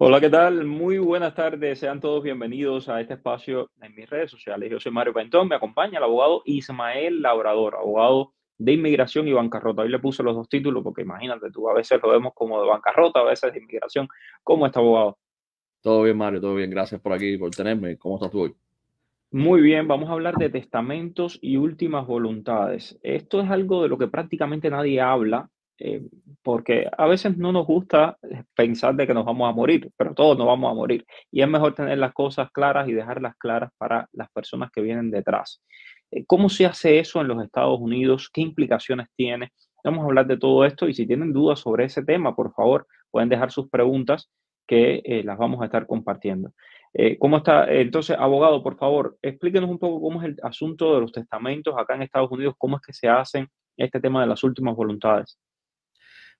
Hola, ¿qué tal? Muy buenas tardes. Sean todos bienvenidos a este espacio en mis redes sociales. Yo soy Mario Pentón, me acompaña el abogado Ismael Labrador, abogado de inmigración y bancarrota. Hoy le puse los dos títulos porque imagínate tú, a veces lo vemos como de bancarrota, a veces de inmigración. ¿Cómo está, abogado? Todo bien, Mario, todo bien. Gracias por aquí, por tenerme. ¿Cómo estás tú hoy? Muy bien, vamos a hablar de testamentos y últimas voluntades. Esto es algo de lo que prácticamente nadie habla, eh, porque a veces no nos gusta pensar de que nos vamos a morir, pero todos nos vamos a morir. Y es mejor tener las cosas claras y dejarlas claras para las personas que vienen detrás. ¿Cómo se hace eso en los Estados Unidos? ¿Qué implicaciones tiene? Vamos a hablar de todo esto y si tienen dudas sobre ese tema, por favor, pueden dejar sus preguntas que las vamos a estar compartiendo. ¿Cómo está? Entonces, abogado, por favor, explíquenos un poco cómo es el asunto de los testamentos acá en Estados Unidos, cómo es que se hacen este tema de las últimas voluntades.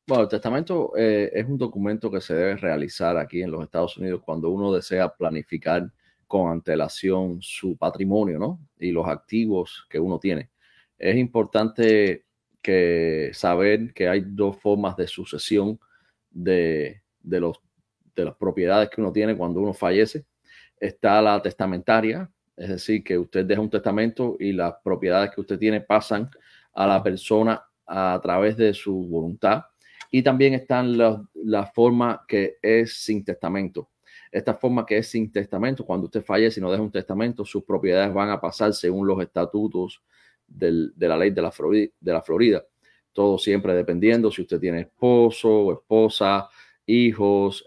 Bueno, el testamento es un documento que se debe realizar aquí en los Estados Unidos cuando uno desea planificar con antelación su patrimonio, ¿no? Y los activos que uno tiene. Es importante que saber que hay dos formas de sucesión de las propiedades que uno tiene cuando uno fallece. Está la testamentaria, es decir, que usted deja un testamento y las propiedades que usted tiene pasan a la persona a través de su voluntad. Y también están la forma que es sin testamento. Esta forma que es sin testamento, cuando usted fallece y no deja un testamento, sus propiedades van a pasar según los estatutos de la ley de la Florida. Todo siempre dependiendo si usted tiene esposo o esposa, hijos,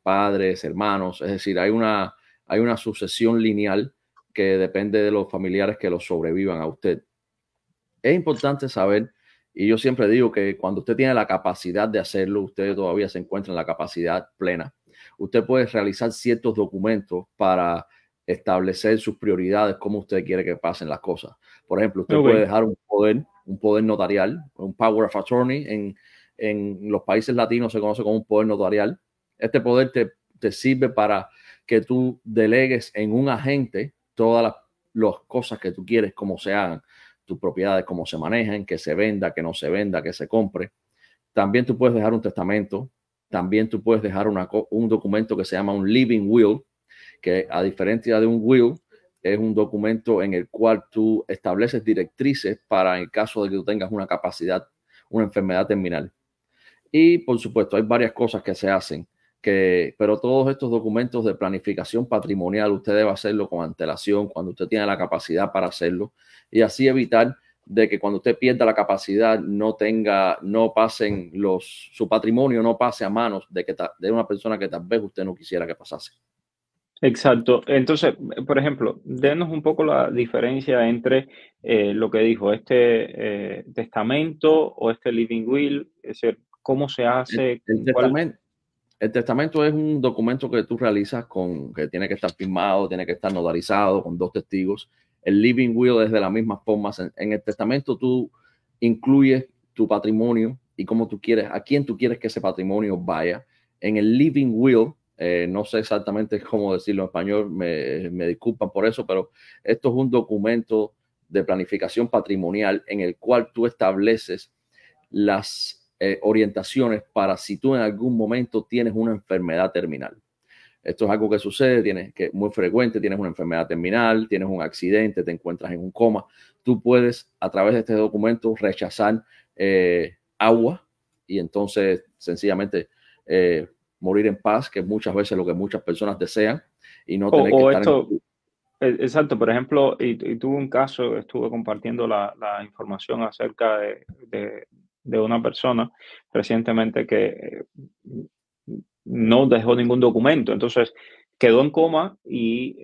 padres, hermanos. Es decir, hay una sucesión lineal que depende de los familiares que los sobrevivan a usted. Es importante saber, y yo siempre digo que cuando usted tiene la capacidad de hacerlo, usted todavía se encuentra en la capacidad plena, usted puede realizar ciertos documentos para establecer sus prioridades, cómo usted quiere que pasen las cosas. Por ejemplo, usted puede Ok. dejar un poder notarial, un power of attorney. En los países latinos se conoce como un poder notarial. Este poder te sirve para que tú delegues en un agente todas las cosas que tú quieres, cómo se hagan tus propiedades, cómo se manejan, que se venda, que no se venda, que se compre. También tú puedes dejar un testamento, también tú puedes dejar un documento que se llama un living will, que a diferencia de un will, es un documento en el cual tú estableces directrices para el caso de que tú tengas una capacidad, una enfermedad terminal. Y por supuesto, hay varias cosas que se hacen, pero todos estos documentos de planificación patrimonial, usted debe hacerlo con antelación, cuando usted tiene la capacidad para hacerlo, y así evitar de que cuando usted pierda la capacidad no pasen su patrimonio no pase a manos de una persona que tal vez usted no quisiera que pasase. Exacto. Entonces, por ejemplo, denos un poco la diferencia entre lo que dijo este testamento o este living will, es decir, cómo se El, hace, el cuál. testamento, el testamento es un documento que tú realizas que tiene que estar firmado, tiene que estar notarizado con dos testigos. El living will es de la misma forma. En el testamento tú incluyes tu patrimonio y cómo tú quieres, a quién tú quieres que ese patrimonio vaya. En el living will, no sé exactamente cómo decirlo en español, me disculpan por eso, pero esto es un documento de planificación patrimonial en el cual tú estableces las orientaciones para si tú en algún momento tienes una enfermedad terminal. Esto es algo que sucede, que muy frecuente, tienes una enfermedad terminal, tienes un accidente, te encuentras en un coma. Tú puedes, a través de este documento, rechazar agua y entonces sencillamente morir en paz, que muchas veces lo que muchas personas desean, y no tener que O estar en... esto, exacto, por ejemplo, y tuve un caso, estuve compartiendo la información acerca de una persona recientemente que no dejó ningún documento, entonces quedó en coma y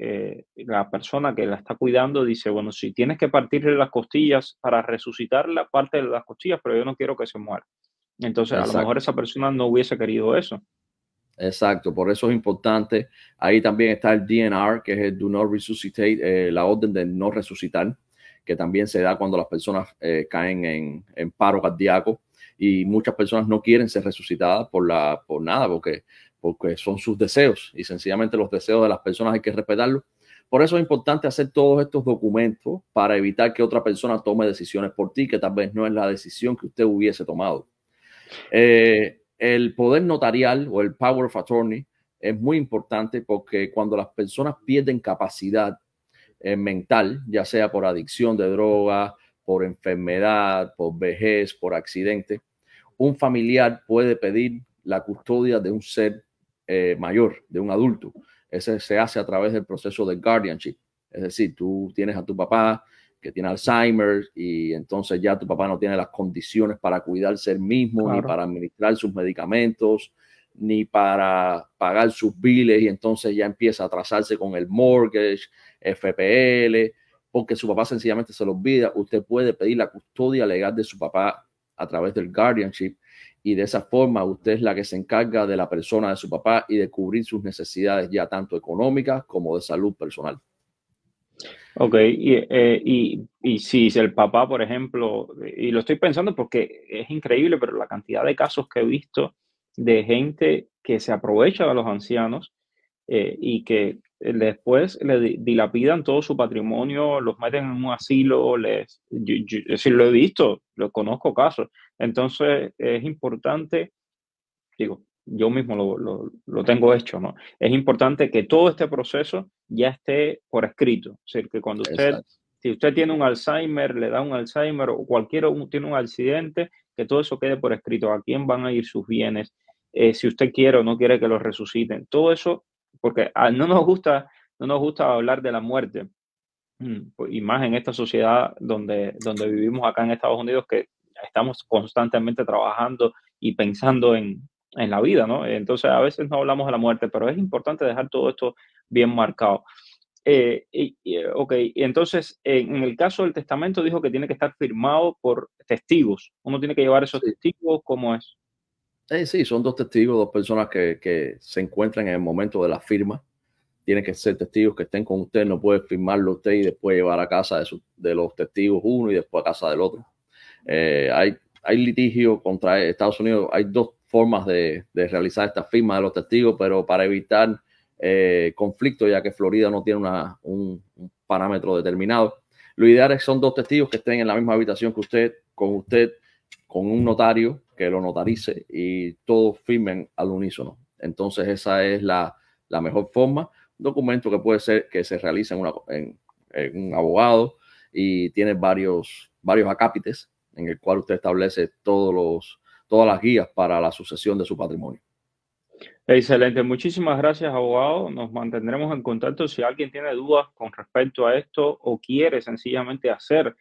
la persona que la está cuidando dice, bueno, si tienes que partirle las costillas para resucitar la parte de las costillas, pero yo no quiero que se muera. Entonces, a lo mejor Exacto. esa persona no hubiese querido eso. Exacto, por eso es importante. Ahí también está el DNR, que es el Do Not Resuscitate, la orden de no resucitar, que también se da cuando las personas caen en paro cardíaco y muchas personas no quieren ser resucitadas por nada, porque son sus deseos y sencillamente los deseos de las personas hay que respetarlos. Por eso es importante hacer todos estos documentos para evitar que otra persona tome decisiones por ti, que tal vez no es la decisión que usted hubiese tomado. El poder notarial o el power of attorney es muy importante porque cuando las personas pierden capacidad mental, ya sea por adicción de droga, por enfermedad, por vejez, por accidente, un familiar puede pedir la custodia de un ser mayor, de un adulto. Ese se hace a través del proceso de guardianship. Es decir, tú tienes a tu papá que tiene Alzheimer y entonces ya tu papá no tiene las condiciones para cuidarse él mismo, claro, ni para administrar sus medicamentos, ni para pagar sus biles, y entonces ya empieza a atrasarse con el mortgage, FPL, porque su papá sencillamente se lo olvida. Usted puede pedir la custodia legal de su papá a través del guardianship, y de esa forma usted es la que se encarga de la persona de su papá y de cubrir sus necesidades ya tanto económicas como de salud personal. Ok, y si el papá, por ejemplo, y lo estoy pensando porque es increíble, pero la cantidad de casos que he visto de gente que se aprovecha de los ancianos y que después le dilapidan todo su patrimonio, los meten en un asilo, sí lo he visto, lo conozco casos. Entonces es importante, digo, yo mismo lo tengo hecho, ¿no? Es importante que todo este proceso ya esté por escrito. Es decir, que cuando si usted tiene un Alzheimer, le da un Alzheimer o cualquiera tiene un accidente, que todo eso quede por escrito. ¿A quién van a ir sus bienes? Si usted quiere o no quiere que los resuciten. Todo eso, porque no nos gusta hablar de la muerte. Y más en esta sociedad donde vivimos acá en Estados Unidos, que estamos constantemente trabajando y pensando en la vida, ¿no? Entonces a veces no hablamos de la muerte, pero es importante dejar todo esto bien marcado. Ok, entonces en el caso del testamento dijo que tiene que estar firmado por testigos. Uno tiene que llevar esos testigos, ¿cómo es? Sí, son dos testigos, dos personas que se encuentran en el momento de la firma. Tienen que ser testigos que estén con usted, no puede firmarlo usted y después llevar a casa de los testigos uno y después a casa del otro. Hay litigio contra Estados Unidos, hay dos formas de realizar esta firma de los testigos, pero para evitar conflicto, ya que Florida no tiene un parámetro determinado, lo ideal son dos testigos que estén en la misma habitación que usted, con un notario que lo notarice y todos firmen al unísono. Entonces esa es la mejor forma. Un documento que puede ser que se realice en un abogado y tiene varios acápites en el cual usted establece todas las guías para la sucesión de su patrimonio. Excelente, muchísimas gracias, abogado. Nos mantendremos en contacto si alguien tiene dudas con respecto a esto o quiere sencillamente hacer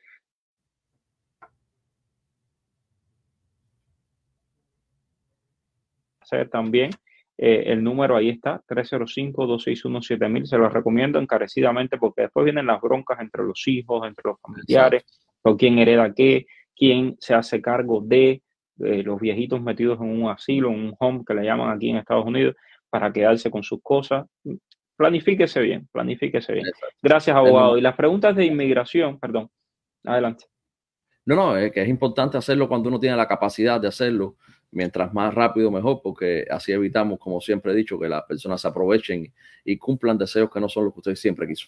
también. El número ahí está, 305-261-7000. Se lo recomiendo encarecidamente porque después vienen las broncas entre los hijos, entre los familiares, o quién hereda qué, quién se hace cargo de los viejitos metidos en un asilo, en un home que le llaman aquí en Estados Unidos, para quedarse con sus cosas. Planifíquese bien, planifíquese bien. Gracias, abogado. Y las preguntas de inmigración, perdón, adelante. No, es que es importante hacerlo cuando uno tiene la capacidad de hacerlo. Mientras más rápido mejor, porque así evitamos, como siempre he dicho, que las personas se aprovechen y cumplan deseos que no son los que usted siempre quiso.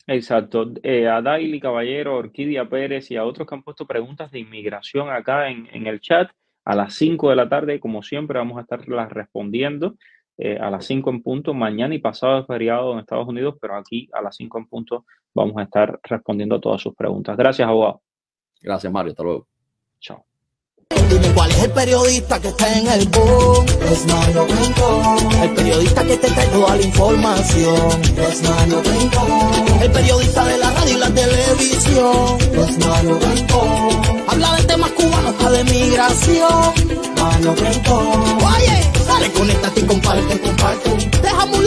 Exacto. A Daily Caballero, Orquídea Pérez y a otros que han puesto preguntas de inmigración acá en el chat, a las 5 de la tarde, como siempre, vamos a estarlas respondiendo a las 5 en punto. Mañana y pasado es feriado en Estados Unidos, pero aquí a las 5 en punto vamos a estar respondiendo a todas sus preguntas. Gracias, abogado. Gracias, Mario. Hasta luego. Chao. Dime cuál es el periodista que está en el boom. Es Mario Rincón. El periodista que te trae toda la información. Es Mario Rincón. El periodista de la radio y la televisión. Es Mario Rincón. Habla de temas cubanos, hasta de migración. Mario Rincón. Oye, dale, conéctate y comparte. Déjame